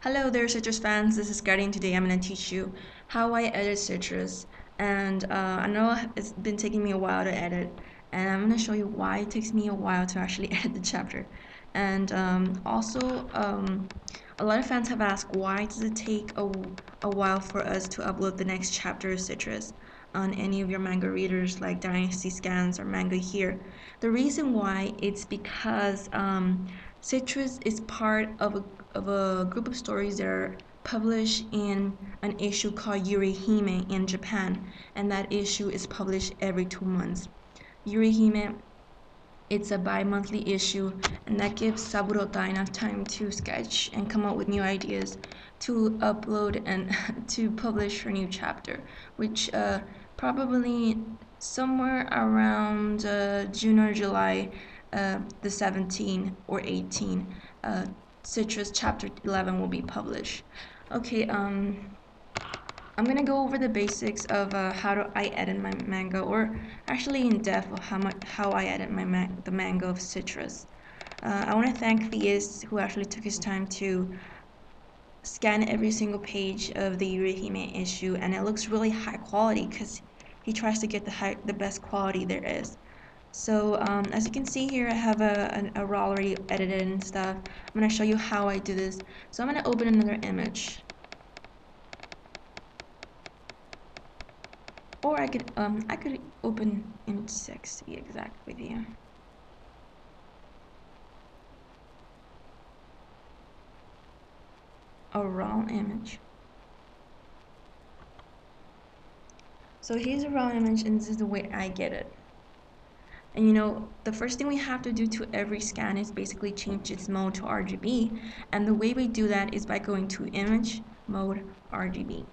Hello there, Citrus fans. This is Guardian. Today I'm going to teach you how I edit Citrus. And I know it's been taking me a while to edit, and I'm going to show you why it takes me a while to actually edit the chapter. And a lot of fans have asked, why does it take a while for us to upload the next chapter of Citrus on any of your manga readers like Dynasty Scans or Manga Here? The reason why it's because Citrus is part of a group of stories that are published in an issue called Yurihime in Japan, and that issue is published every 2 months. Yurihime, it's a bi-monthly issue, and that gives Saburota enough time to sketch and come up with new ideas to upload and to publish her new chapter, which probably somewhere around June or July, the 17 or 18, Citrus chapter 11 will be published. Okay, I'm gonna go over the basics of how do I edit my manga, or actually in depth of how I edit the manga of Citrus. I want to thank Theus, who actually took his time to scan every single page of the Yurihime issue, and it looks really high quality because he tries to get the best quality there is. So as you can see here, I have a raw already edited and stuff. I'm gonna show you how I do this. So I'm gonna open another image. Or I could open image 6 to be exact with you. A raw image. So here's a raw image, and this is the way I get it. And you know, the first thing we have to do to every scan is basically change its mode to RGB, and the way we do that is by going to Image, Mode, RGB.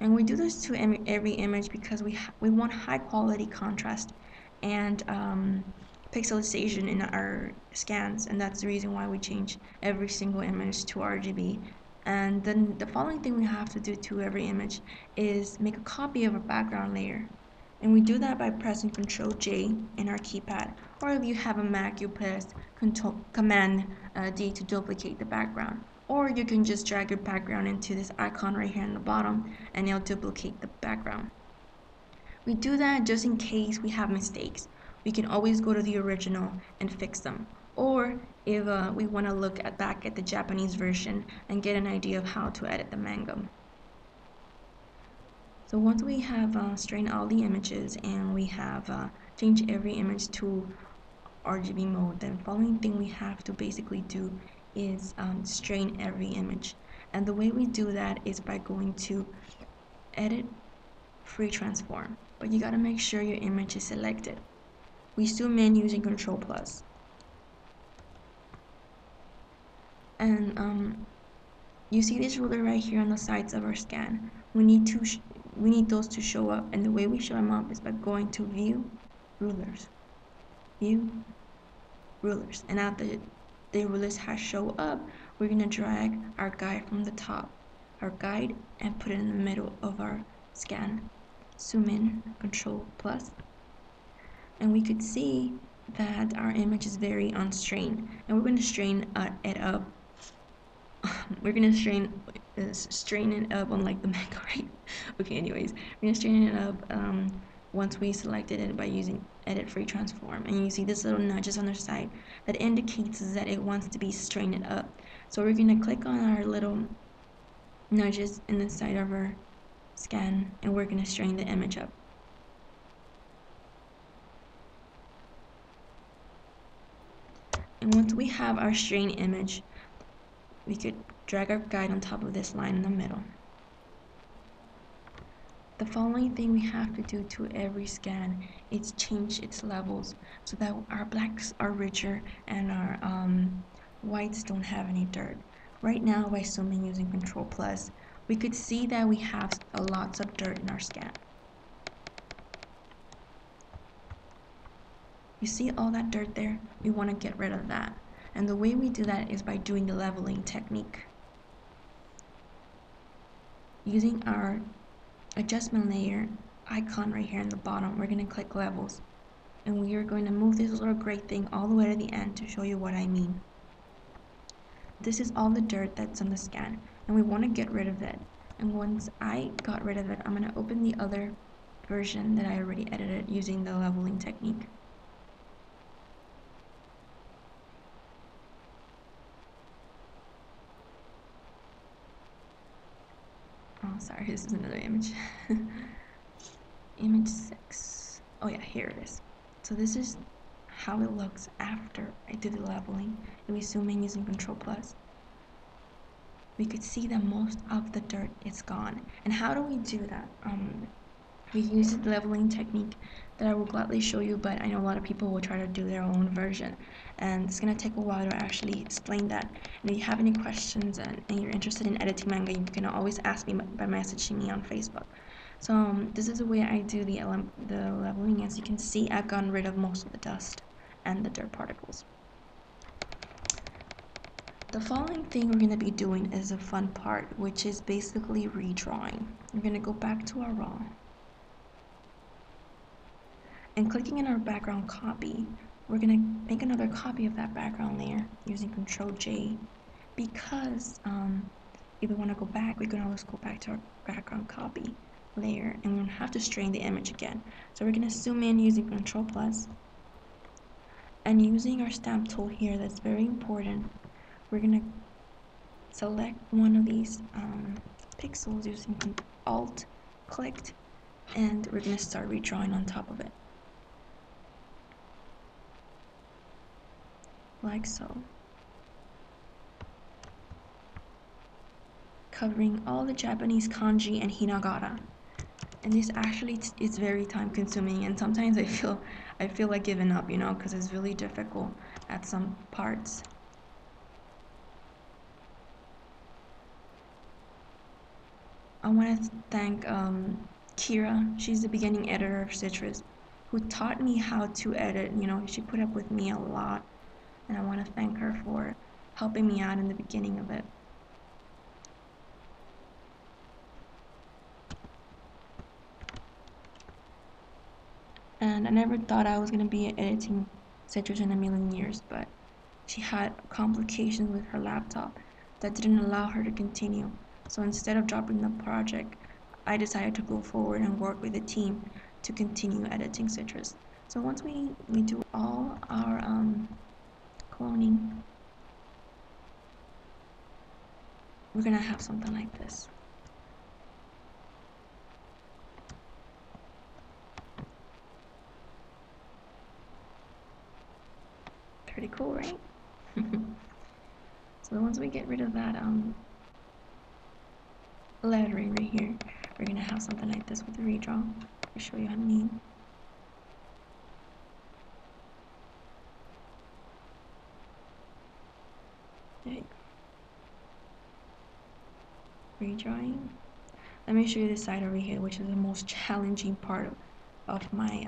And we do this to every image because we want high quality contrast and pixelization in our scans, and that's the reason why we change every single image to RGB. And then the following thing we have to do to every image is make a copy of a background layer. And we do that by pressing Ctrl J in our keypad, or if you have a Mac, you press Command D to duplicate the background. Or you can just drag your background into this icon right here in the bottom, and it'll duplicate the background. We do that just in case we have mistakes. We can always go to the original and fix them. Or if we want to look back at the Japanese version and get an idea of how to edit the manga. So once we have strained all the images and we have changed every image to RGB mode, then the following thing we have to basically do is strain every image. And the way we do that is by going to Edit, Free Transform. But you gotta make sure your image is selected. We zoom in using Control Plus. And you see this ruler right here on the sides of our scan. We need those to show up, and the way we show them up is by going to View, Rulers. View, Rulers. And after the rulers has show up, we're gonna drag our guide from the top, our guide, and put it in the middle of our scan. Zoom in, Control Plus, and we could see that our image is very unstrained, and we're gonna strain it up. We're gonna strain it up unlike the manga, right? Okay, anyways, we're gonna strain it up once we selected it by using Edit Free Transform, and you see this little nudges on the side that indicates that it wants to be strained up. So we're gonna click on our little nudges in the side of our scan, and we're gonna strain the image up. And once we have our strained image, we could drag our guide on top of this line in the middle. The following thing we have to do to every scan is change its levels so that our blacks are richer and our whites don't have any dirt. Right now, by zooming using Control Plus, we could see that we have lots of dirt in our scan. You see all that dirt there? We want to get rid of that. And the way we do that is by doing the leveling technique. Using our adjustment layer icon right here in the bottom, we're going to click levels, and we are going to move this little gray thing all the way to the end to show you what I mean. this is all the dirt that's on the scan, and we want to get rid of it. And once I got rid of it, I'm going to open the other version that I already edited using the leveling technique. Oh, sorry, this is another image. Image 6. Oh yeah, here it is. So this is how it looks after I do the leveling. If we zoom in using Control Plus, we could see that most of the dirt is gone. And how do we do that? We use the leveling technique that I will gladly show you, but I know a lot of people will try to do their own version, and it's gonna take a while to actually explain that. And if you have any questions and you're interested in editing manga, you can always ask me by messaging me on Facebook. So this is the way I do the leveling. As you can see, I've gotten rid of most of the dust and the dirt particles. The following thing we're going to be doing is a fun part, which is basically redrawing. We're going to go back to our raw and clicking in our background copy, we're going to make another copy of that background layer using Control J, because if we want to go back, we can always go back to our background copy layer, and we don't have to strain the image again. So we're going to zoom in using Control Plus, and using our stamp tool here, that's very important. We're going to select one of these pixels using Alt clicked, and we're going to start redrawing on top of it, like so, covering all the Japanese kanji and hinagana. And this actually is very time consuming, and sometimes I feel like giving up, because it's really difficult at some parts. I want to thank Kira. She's the beginning editor of Citrus, who taught me how to edit. She put up with me a lot, and I want to thank her for helping me out in the beginning of it. And I never thought I was going to be editing Citrus in a million years, but she had complications with her laptop that didn't allow her to continue. So instead of dropping the project, I decided to go forward and work with the team to continue editing Citrus. So once we do all our cloning, we're gonna have something like this. Pretty cool, right? So once we get rid of that lettering right here, we're gonna have something like this with the redraw. I'll show you what I mean. Okay. Redrawing. Let me show you this side over here, which is the most challenging part of my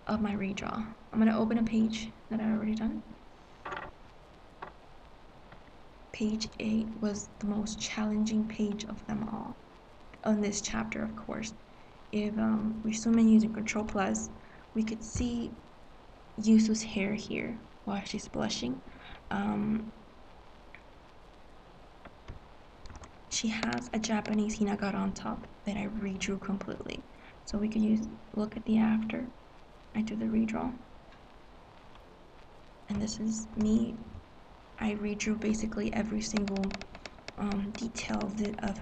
redraw. I'm gonna open a page that I already done. Page 8 was the most challenging page of them all on this chapter, of course. If we zoom in using Control Plus, we could see Yusu's hair here while she's blushing. She has a Japanese hinagana on top that I redrew completely. So we could look at the after. I do the redraw. And this is me. I redrew basically every single detail of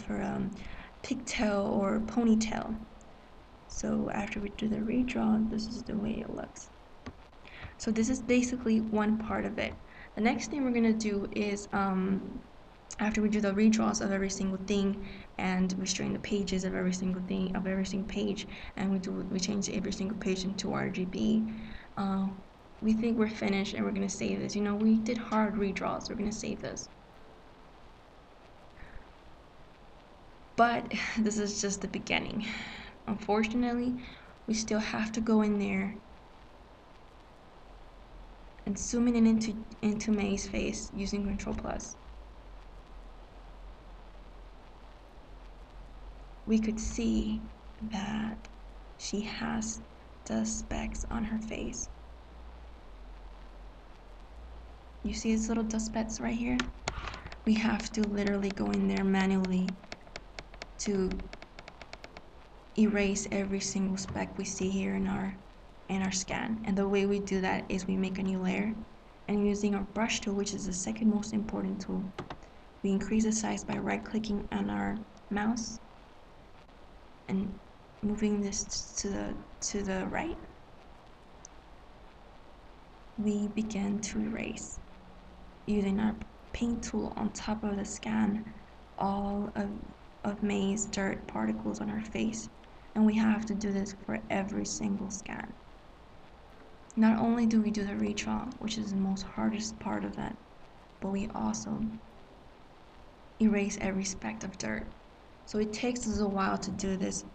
her pigtail or ponytail. So after we do the redraw, this is the way it looks. So this is basically one part of it. The next thing we're gonna do is after we do the redraws of every single thing and we strain the pages of every single thing of every single page, and we change every single page into RGB, we think we're finished and we're gonna save this. We did hard redraws, we're gonna save this. But this is just the beginning. Unfortunately, we still have to go in there and zoom in into May's face using Control Plus. We could see that she has the specks on her face. You see these little dust specks right here? We have to literally go in there manually to erase every single speck we see here in our scan. And the way we do that is we make a new layer, and using our brush tool, which is the second most important tool, we increase the size by right clicking on our mouse and moving this to the right. We begin to erase using our paint tool on top of the scan all of May's dirt particles on our face, and we have to do this for every single scan. Not only do we do the redraw, which is the most hardest part of that, but we also erase every speck of dirt. So it takes us a while to do this,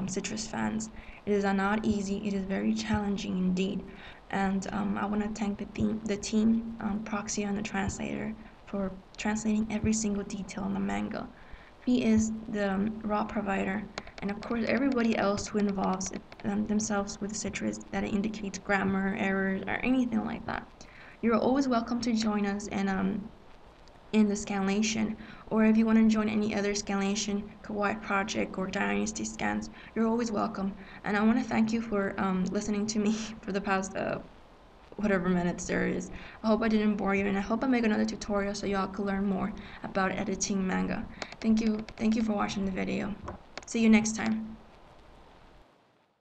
citrus fans. It is not easy. It is very challenging indeed. And I want to thank the team, Proxy and the translator, for translating every single detail in the manga. He is the raw provider, and of course everybody else who involves themselves with citrus that indicates grammar errors or anything like that. You're always welcome to join us and in the Scanlation, or if you want to join any other Scanlation, Kawaii Project, or Dynasty Scans, you're always welcome. And I want to thank you for listening to me for the past whatever minutes there is. I hope I didn't bore you, and I hope I make another tutorial so y'all can learn more about editing manga. Thank you for watching the video. See you next time.